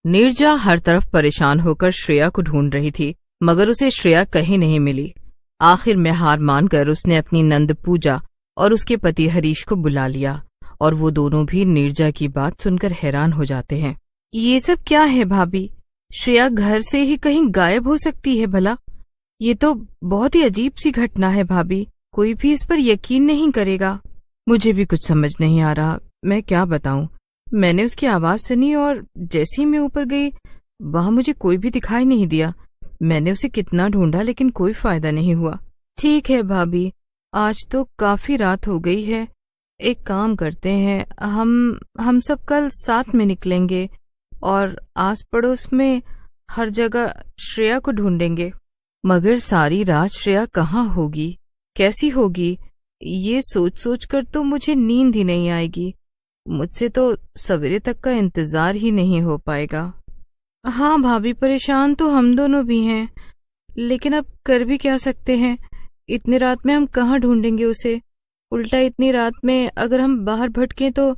नीरजा हर तरफ परेशान होकर श्रेया को ढूंढ रही थी, मगर उसे श्रेया कहीं नहीं मिली। आखिर में हार मानकर उसने अपनी नंद पूजा और उसके पति हरीश को बुला लिया और वो दोनों भी नीरजा की बात सुनकर हैरान हो जाते हैं। ये सब क्या है भाभी? श्रेया घर से ही कहीं गायब हो सकती है भला? ये तो बहुत ही अजीब सी घटना है भाभी, कोई भी इस पर यकीन नहीं करेगा। मुझे भी कुछ समझ नहीं आ रहा, मैं क्या बताऊं। मैंने उसकी आवाज सुनी और जैसे ही मैं ऊपर गई वहां मुझे कोई भी दिखाई नहीं दिया। मैंने उसे कितना ढूंढा लेकिन कोई फायदा नहीं हुआ। ठीक है भाभी, आज तो काफी रात हो गई है, एक काम करते हैं, हम सब कल साथ में निकलेंगे और आस पड़ोस में हर जगह श्रेया को ढूंढेंगे। मगर सारी रात श्रेया कहाँ होगी, कैसी होगी, ये सोच सोच कर तो मुझे नींद ही नहीं आएगी। मुझसे तो सवेरे तक का इंतजार ही नहीं हो पाएगा। हाँ भाभी, परेशान तो हम दोनों भी हैं, लेकिन अब कर भी क्या सकते हैं। इतनी रात में हम कहाँ ढूंढेंगे उसे? उल्टा इतनी रात में अगर हम बाहर भटकें तो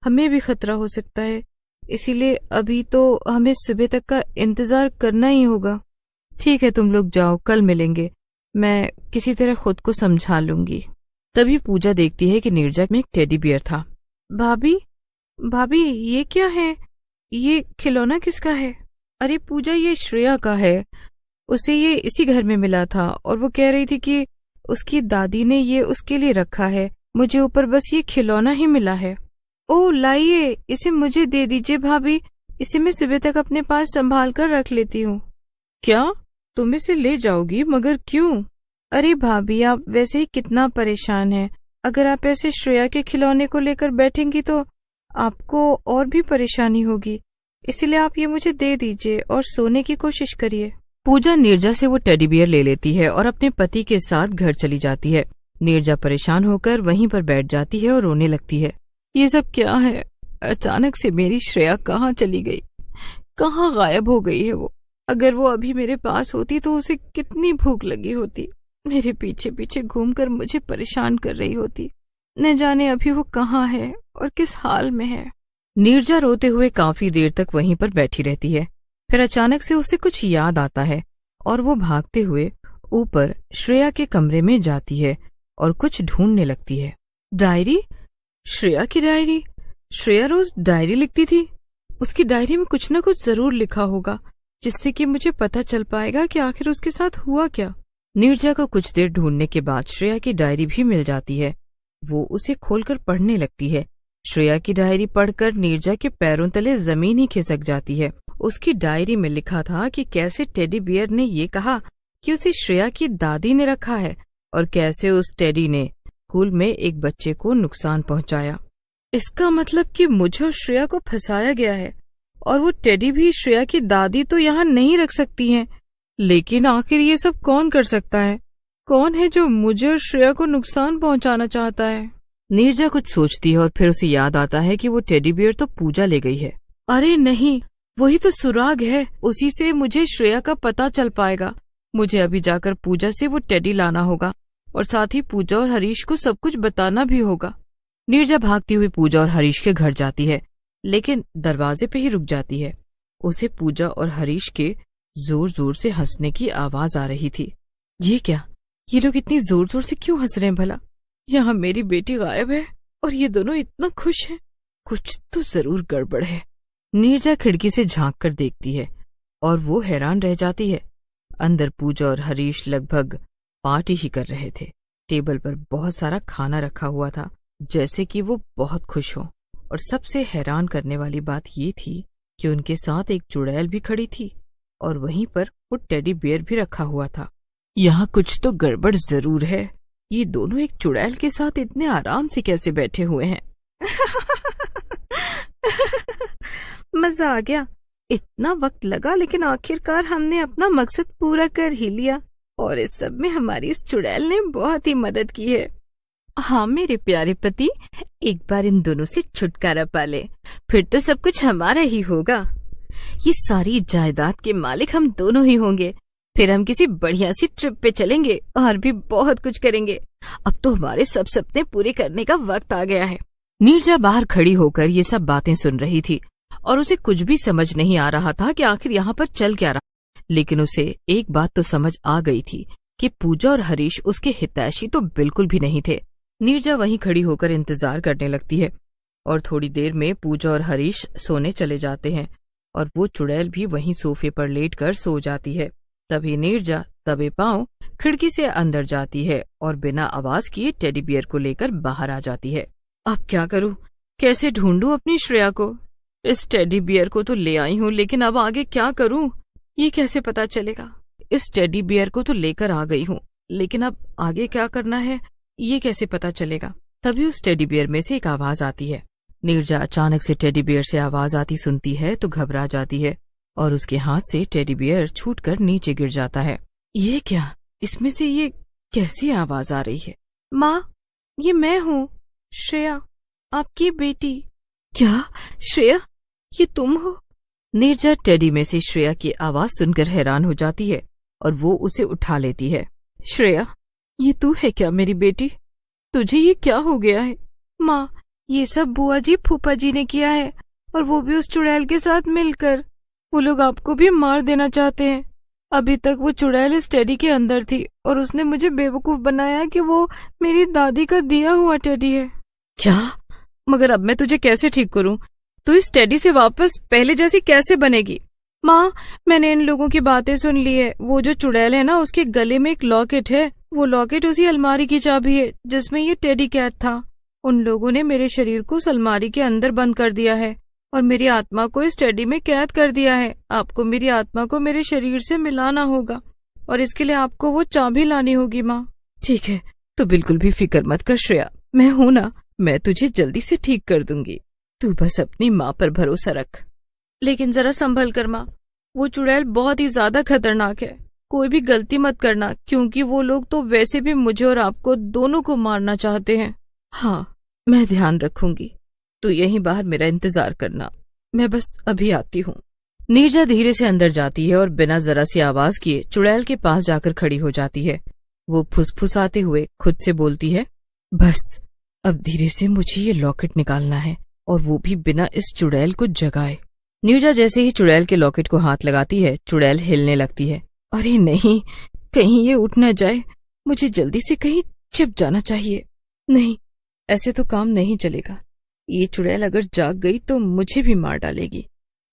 हमें भी खतरा हो सकता है। इसीलिए अभी तो हमें सुबह तक का इंतजार करना ही होगा। ठीक है, तुम लोग जाओ, कल मिलेंगे। मैं किसी तरह खुद को समझा लूंगी। तभी पूजा देखती है कि नीरजा में एक टेडी बियर था। भाभी ये क्या है? ये खिलौना किसका है? अरे पूजा, ये श्रेया का है। उसे ये इसी घर में मिला था और वो कह रही थी कि उसकी दादी ने ये उसके लिए रखा है। मुझे ऊपर बस ये खिलौना ही मिला है। ओ लाइए, इसे मुझे दे दीजिए भाभी, इसे मैं सुबह तक अपने पास संभाल कर रख लेती हूँ। क्या तुम इसे ले जाओगी? मगर क्यों? अरे भाभी, आप वैसे ही कितना परेशान हैं। अगर आप ऐसे श्रेया के खिलौने को लेकर बैठेंगी तो आपको और भी परेशानी होगी। इसलिए आप ये मुझे दे दीजिए और सोने की कोशिश करिए। पूजा नीरजा से वो टेडी बियर ले लेती है और अपने पति के साथ घर चली जाती है। नीरजा परेशान होकर वहीं पर बैठ जाती है और रोने लगती है। ये सब क्या है? अचानक से मेरी श्रेया कहाँ चली गई, कहाँ गायब हो गई है वो? अगर वो अभी मेरे पास होती तो उसे कितनी भूख लगी होती, मेरे पीछे पीछे घूमकर मुझे परेशान कर रही होती। न जाने अभी वो कहाँ है और किस हाल में है। नीरजा रोते हुए काफी देर तक वहीं पर बैठी रहती है। फिर अचानक से उसे कुछ याद आता है और वो भागते हुए ऊपर श्रेया के कमरे में जाती है और कुछ ढूंढने लगती है। डायरी, श्रेया की डायरी। श्रेया रोज डायरी लिखती थी। उसकी डायरी में कुछ न कुछ जरूर लिखा होगा जिससे कि मुझे पता चल पाएगा कि आखिर उसके साथ हुआ क्या। नीरजा को कुछ देर ढूंढने के बाद श्रेया की डायरी भी मिल जाती है। वो उसे खोलकर पढ़ने लगती है। श्रेया की डायरी पढ़कर नीरजा के पैरों तले जमीन ही खिसक जाती है। उसकी डायरी में लिखा था कि कैसे टेडी बियर ने ये कहा कि उसे श्रेया की दादी ने रखा है और कैसे उस टेडी ने स्कूल में एक बच्चे को नुकसान पहुंचाया। इसका मतलब कि मुझे और श्रेया को फंसाया गया है और वो टेडी भी श्रेया की दादी तो यहाँ नहीं रख सकती हैं। लेकिन आखिर ये सब कौन कर सकता है? कौन है जो मुझे और श्रेया को नुकसान पहुंचाना चाहता है? नीरजा कुछ सोचती है और फिर उसे याद आता है कि वो टेडी बियर तो पूजा ले गई है। अरे नहीं, वही तो सुराग है, उसी से मुझे श्रेया का पता चल पाएगा। मुझे अभी जाकर पूजा से वो टेडी लाना होगा और साथ ही पूजा और हरीश को सब कुछ बताना भी होगा। नीरजा भागती हुई पूजा और हरीश के घर जाती है, लेकिन दरवाजे पे ही रुक जाती है। उसे पूजा और हरीश के जोर जोर से हंसने की आवाज आ रही थी। ये क्या? ये लोग इतनी जोर जोर से क्यों हंस रहे हैं भला? यहाँ मेरी बेटी गायब है और ये दोनों इतना खुश हैं। कुछ तो जरूर गड़बड़ है। नीरजा खिड़की से झांक कर देखती है और वो हैरान रह जाती है। अंदर पूजा और हरीश लगभग पार्टी ही कर रहे थे। टेबल पर बहुत सारा खाना रखा हुआ था, जैसे कि वो बहुत खुश हों। और सबसे हैरान करने वाली बात ये थी कि उनके साथ एक चुड़ैल भी खड़ी थी और वहीं पर वो टेडी बियर भी रखा हुआ था। यहाँ कुछ तो गड़बड़ जरूर है। ये दोनों एक चुड़ैल के साथ इतने आराम से कैसे बैठे हुए हैं? मजा आ गया। इतना वक्त लगा लेकिन आखिरकार हमने अपना मकसद पूरा कर ही लिया और इस सब में हमारी इस चुड़ैल ने बहुत ही मदद की है। हाँ मेरे प्यारे पति, एक बार इन दोनों से छुटकारा पा ले, फिर तो सब कुछ हमारा ही होगा। ये सारी जायदाद के मालिक हम दोनों ही होंगे। फिर हम किसी बढ़िया सी ट्रिप पे चलेंगे और भी बहुत कुछ करेंगे। अब तो हमारे सब सपने पूरे करने का वक्त आ गया है। नीरजा बाहर खड़ी होकर ये सब बातें सुन रही थी और उसे कुछ भी समझ नहीं आ रहा था कि आखिर यहाँ पर चल क्या रहा। लेकिन उसे एक बात तो समझ आ गई थी कि पूजा और हरीश उसके हितैषी तो बिल्कुल भी नहीं थे। नीरजा वहीं खड़ी होकर इंतजार करने लगती है और थोड़ी देर में पूजा और हरीश सोने चले जाते हैं और वो चुड़ैल भी वहीं सोफे पर लेटकर सो जाती है। तभी नीरजा दबे पांव खिड़की से अंदर जाती है और बिना आवाज किए टेडी बियर को लेकर बाहर आ जाती है। अब क्या करूं, कैसे ढूंढूं अपनी श्रेया को? इस टेडी बियर को तो ले आई हूं, लेकिन अब आगे क्या करूं ये कैसे पता चलेगा? इस टेडी बियर को तो लेकर आ गई हूं, लेकिन अब आगे क्या करना है ये कैसे पता चलेगा? तभी उस टेडी बियर में से एक आवाज आती है। नीरजा अचानक से टेडी बियर से आवाज आती सुनती है तो घबरा जाती है और उसके हाथ से टेडी बियर छूटकर नीचे गिर जाता है। ये क्या, इसमें से ये कैसी आवाज आ रही है? माँ, ये मैं हूँ, श्रेया, आपकी बेटी। क्या श्रेया, ये तुम हो? नीरजा टेडी में से श्रेया की आवाज सुनकर हैरान हो जाती है और वो उसे उठा लेती है। श्रेया, ये तू है क्या मेरी बेटी? तुझे ये क्या हो गया है? माँ, ये सब बुआ जी फूफा जी ने किया है, और वो भी उस चुड़ैल के साथ मिलकर। वो लोग आपको भी मार देना चाहते हैं। अभी तक वो चुड़ैल इस टेडी के अंदर थी और उसने मुझे बेवकूफ बनाया कि वो मेरी दादी का दिया हुआ टेडी है। क्या? मगर अब मैं तुझे कैसे ठीक करूं? तू इस टेडी से वापस पहले जैसी कैसे बनेगी? माँ, मैंने इन लोगों की बातें सुन ली है। वो जो चुड़ैल है ना, उसके गले में एक लॉकेट है। वो लॉकेट उसी अलमारी की चाबी है जिसमें ये टेडी कैद था। उन लोगों ने मेरे शरीर को उस अलमारी के अंदर बंद कर दिया है और मेरी आत्मा को इस टेडी में कैद कर दिया है। आपको मेरी आत्मा को मेरे शरीर से मिलाना होगा और इसके लिए आपको वो चाबी लानी होगी। माँ, ठीक है, तो बिल्कुल भी फिक्र मत कर श्रेया, मैं हूं ना, मैं तुझे जल्दी से ठीक कर दूंगी। तू बस अपनी माँ पर भरोसा रख। लेकिन जरा संभल कर माँ, वो चुड़ैल बहुत ही ज्यादा खतरनाक है। कोई भी गलती मत करना, क्योंकि वो लोग तो वैसे भी मुझे और आपको दोनों को मारना चाहते हैं। हाँ, मैं ध्यान रखूंगी। तू यहीं बाहर मेरा इंतजार करना, मैं बस अभी आती हूँ। नीरजा धीरे से अंदर जाती है और बिना जरा सी आवाज किए चुड़ैल के पास जाकर खड़ी हो जाती है। वो फुसफुसाते हुए खुद से बोलती है, बस अब धीरे से मुझे ये लॉकेट निकालना है, और वो भी बिना इस चुड़ैल को जगाए। नीरजा जैसे ही चुड़ैल के लॉकेट को हाथ लगाती है, चुड़ैल हिलने लगती है। अरे नहीं, कहीं ये उठ न जाए, मुझे जल्दी से कहीं छिप जाना चाहिए। नहीं, ऐसे तो काम नहीं चलेगा। ये चुड़ैल अगर जाग गई तो मुझे भी मार डालेगी,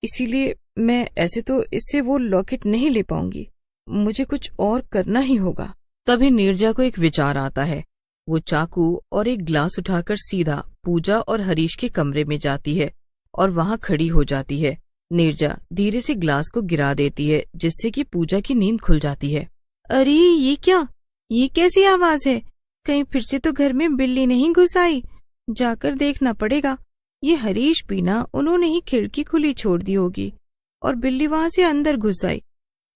इसीलिए मैं ऐसे तो इससे वो लॉकेट नहीं ले पाऊंगी। मुझे कुछ और करना ही होगा। तभी नीरजा को एक विचार आता है। वो चाकू और एक ग्लास उठाकर सीधा पूजा और हरीश के कमरे में जाती है और वहां खड़ी हो जाती है। नीरजा धीरे से ग्लास को गिरा देती है, जिससे कि पूजा की नींद खुल जाती है। अरे ये क्या, ये कैसी आवाज है? कहीं फिर से तो घर में बिल्ली नहीं घुस आई? जाकर देखना पड़ेगा। ये हरीश भी ना, उन्होंने ही खिड़की खुली छोड़ दी होगी और बिल्ली वहां से अंदर घुस आई।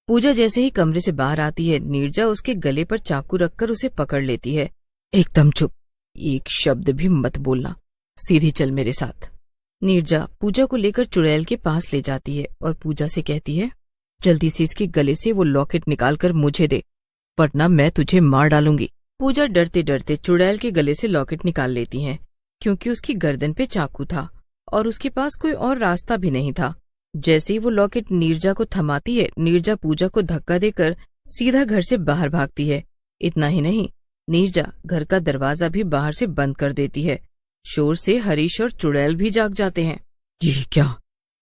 पूजा जैसे ही कमरे से बाहर आती है, नीरजा उसके गले पर चाकू रखकर उसे पकड़ लेती है। एकदम चुप, एक शब्द भी मत बोलना, सीधी चल मेरे साथ। नीरजा पूजा को लेकर चुड़ैल के पास ले जाती है और पूजा से कहती है, जल्दी से इसके गले से वो लॉकेट निकालकर मुझे दे, वरना मैं तुझे मार डालूंगी। पूजा डरते डरते चुड़ैल के गले से लॉकेट निकाल लेती है, क्योंकि उसकी गर्दन पे चाकू था और उसके पास कोई और रास्ता भी नहीं था। जैसे ही वो लॉकेट नीरजा को थमाती है, नीरजा पूजा को धक्का देकर सीधा घर से बाहर भागती है। इतना ही नहीं, नीरजा घर का दरवाजा भी बाहर से बंद कर देती है। शोर से हरीश और चुड़ैल भी जाग जाते हैं। ये क्या,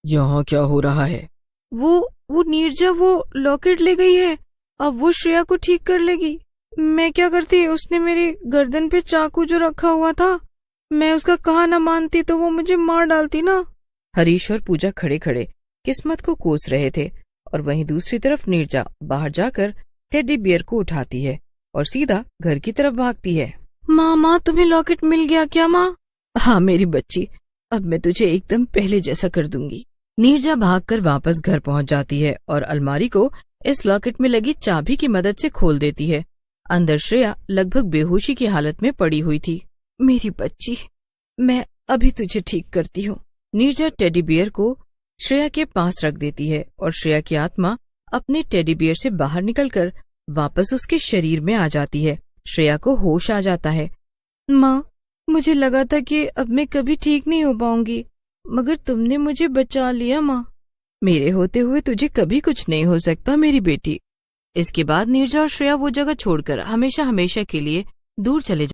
यहाँ क्या हो रहा है? वो नीरजा वो लॉकेट ले गई है। अब वो श्रेया को ठीक कर लेगी। मैं क्या करती, उसने मेरी गर्दन पे चाकू जो रखा हुआ था, मैं उसका कहा न मानती तो वो मुझे मार डालती ना। हरीश और पूजा खड़े खड़े किस्मत को कोस रहे थे और वहीं दूसरी तरफ नीरजा बाहर जाकर टेडी बियर को उठाती है और सीधा घर की तरफ भागती है। माँ, तुम्हें लॉकेट मिल गया क्या माँ? हाँ मेरी बच्ची, अब मैं तुझे एकदम पहले जैसा कर दूंगी। नीरजा भागकर वापस घर पहुंच जाती है और अलमारी को इस लॉकेट में लगी चाबी की मदद से खोल देती है। अंदर श्रेया लगभग बेहोशी की हालत में पड़ी हुई थी। मेरी बच्ची, मैं अभी तुझे ठीक करती हूँ। नीरजा टेडी बियर को श्रेया के पास रख देती है और श्रेया की आत्मा अपने टेडी बियर से बाहर निकलकर वापस उसके शरीर में आ जाती है। श्रेया को होश आ जाता है। माँ, मुझे लगा था कि अब मैं कभी ठीक नहीं हो पाऊंगी, मगर तुमने मुझे बचा लिया माँ। मेरे होते हुए तुझे कभी कुछ नहीं हो सकता मेरी बेटी। इसके बाद नीरजा और श्रेया वो जगह छोड़कर हमेशा हमेशा के लिए दूर चले